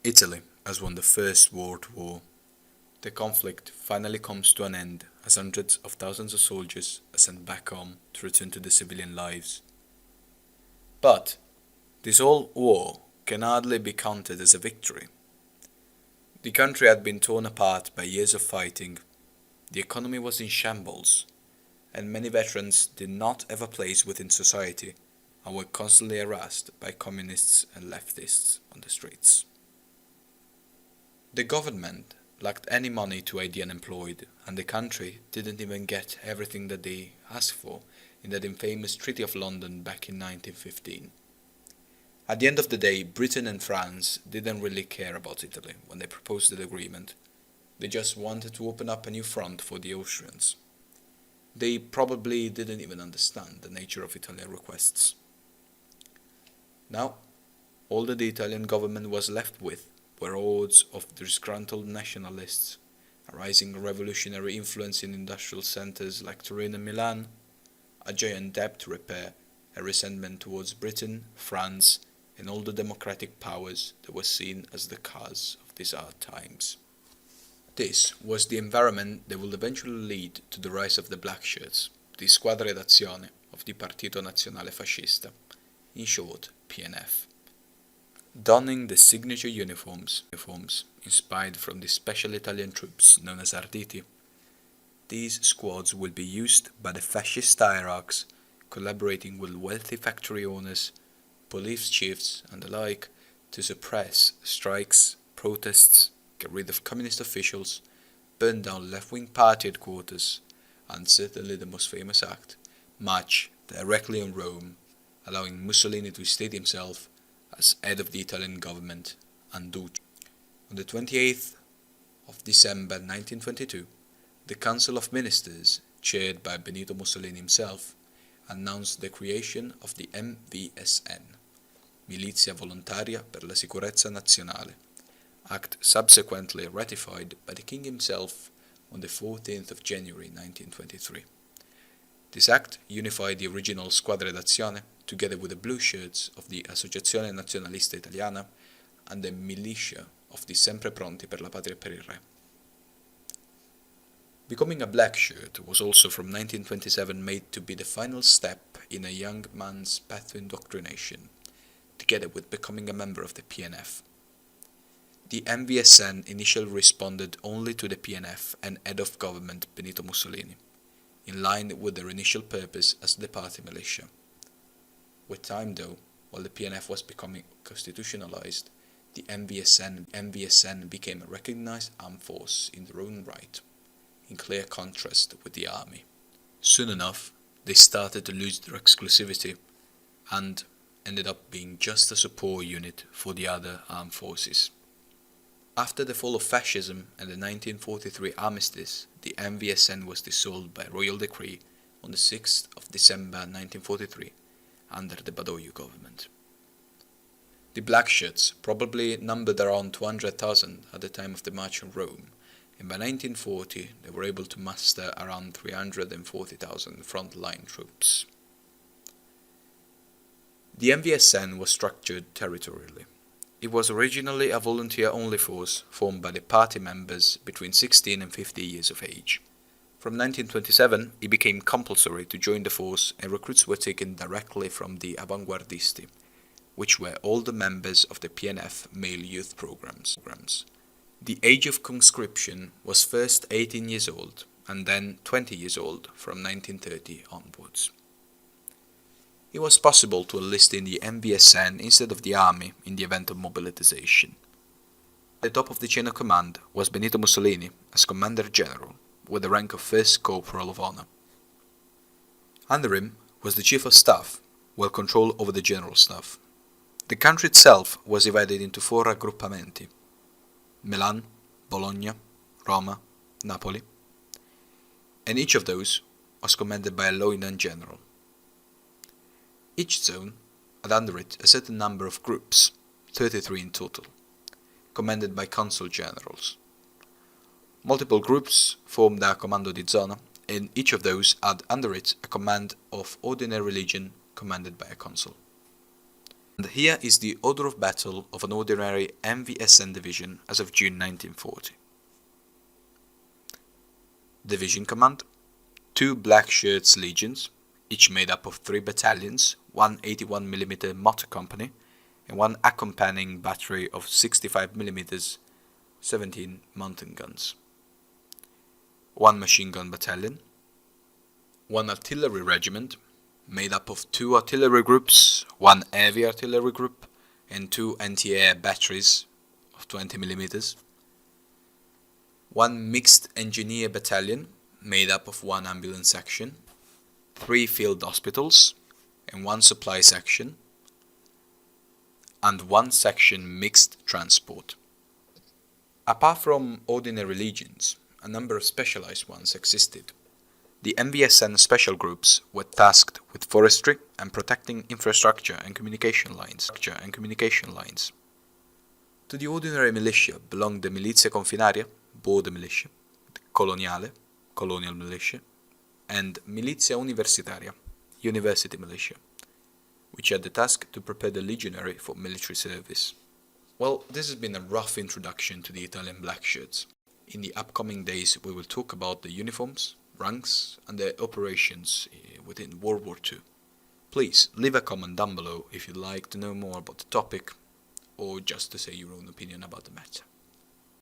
Italy has won the First World War. The conflict finally comes to an end as hundreds of thousands of soldiers are sent back home to return to their civilian lives. But this whole war can hardly be counted as a victory. The country had been torn apart by years of fighting, the economy was in shambles, and many veterans did not have a place within society and were constantly harassed by communists and leftists on the streets. The government lacked any money to aid the unemployed, and the country didn't even get everything that they asked for in that infamous Treaty of London back in 1915. At the end of the day, Britain and France didn't really care about Italy when they proposed the agreement. They just wanted to open up a new front for the Austrians. They probably didn't even understand the nature of Italian requests. Now, all that the Italian government was left with were hordes of disgruntled nationalists, a rising revolutionary influence in industrial centres like Turin and Milan, a giant debt to repair, a resentment towards Britain, France, and all the democratic powers that were seen as the cause of these hard times. This was the environment that would eventually lead to the rise of the Blackshirts, the Squadre D'Azione of the Partito Nazionale Fascista, in short PNF. Donning the signature uniforms inspired from the special Italian troops known as Arditi, these squads will be used by the fascist hierarchs, collaborating with wealthy factory owners, police chiefs and the like, to suppress strikes, protests, get rid of communist officials, burn down left-wing party headquarters, and certainly the most famous act, march directly on Rome, allowing Mussolini to state himself as head of the Italian government and Duce. On the 28th of December 1922, the Council of Ministers, chaired by Benito Mussolini himself, announced the creation of the MVSN, Milizia Volontaria per la Sicurezza Nazionale, act subsequently ratified by the King himself on the 14th of January 1923. This act unified the original Squadre D'Azione together with the blue shirts of the Associazione Nazionalista Italiana and the militia of the Sempre Pronti per la Patria e per il Re. Becoming a black shirt was also from 1927 made to be the final step in a young man's path to indoctrination, together with becoming a member of the PNF. The MVSN initially responded only to the PNF and head of government Benito Mussolini, in line with their initial purpose as the party militia. With time though, while the PNF was becoming constitutionalized, the MVSN became a recognized armed force in their own right, in clear contrast with the army. Soon enough, they started to lose their exclusivity and ended up being just a support unit for the other armed forces. After the fall of fascism and the 1943 armistice, the MVSN was dissolved by royal decree on the 6th of December 1943 under the Badoglio government. The Blackshirts probably numbered around 200,000 at the time of the march on Rome, and by 1940 they were able to muster around 340,000 front-line troops. The MVSN was structured territorially. It was originally a volunteer-only force formed by the party members between 16 and 50 years of age. From 1927, it became compulsory to join the force, and recruits were taken directly from the Avanguardisti, which were all the members of the PNF male youth programs. The age of conscription was first 18 years old, and then 20 years old from 1930 onwards. It was possible to enlist in the MVSN instead of the army in the event of mobilization. At the top of the chain of command was Benito Mussolini as Commander General, with the rank of First Corporal of Honor. Under him was the Chief of Staff, who held control over the General Staff. The country itself was divided into 4 raggruppamenti: Milan, Bologna, Roma, Napoli, and each of those was commanded by a Lieutenant General. Each zone had under it a certain number of groups, 33 in total, commanded by consul generals. Multiple groups formed a Comando di Zona, and each of those had under it a command of ordinary legion commanded by a consul. And here is the order of battle of an ordinary MVSN division as of June 1940. Division Command: 2 Blackshirts legions, each made up of 3 battalions, 1 81mm motor company, and 1 accompanying battery of 65mm 17 mountain guns. 1 machine gun battalion, 1 artillery regiment, made up of 2 artillery groups, 1 heavy artillery group, and 2 anti-air batteries of 20mm. 1 mixed engineer battalion, made up of 1 ambulance section, 3 field hospitals, and 1 supply section, and 1 section mixed transport. Apart from ordinary legions, a number of specialized ones existed. The MVSN special groups were tasked with forestry and protecting infrastructure and communication lines. To the ordinary militia belonged the Milizia Confinaria, border militia, Coloniale, colonial militia, and Milizia Universitaria, university militia, which had the task to prepare the legionary for military service. Well, this has been a rough introduction to the Italian Blackshirts. In the upcoming days we will talk about the uniforms, ranks, and their operations within World War II. Please leave a comment down below if you'd like to know more about the topic, or just to say your own opinion about the matter.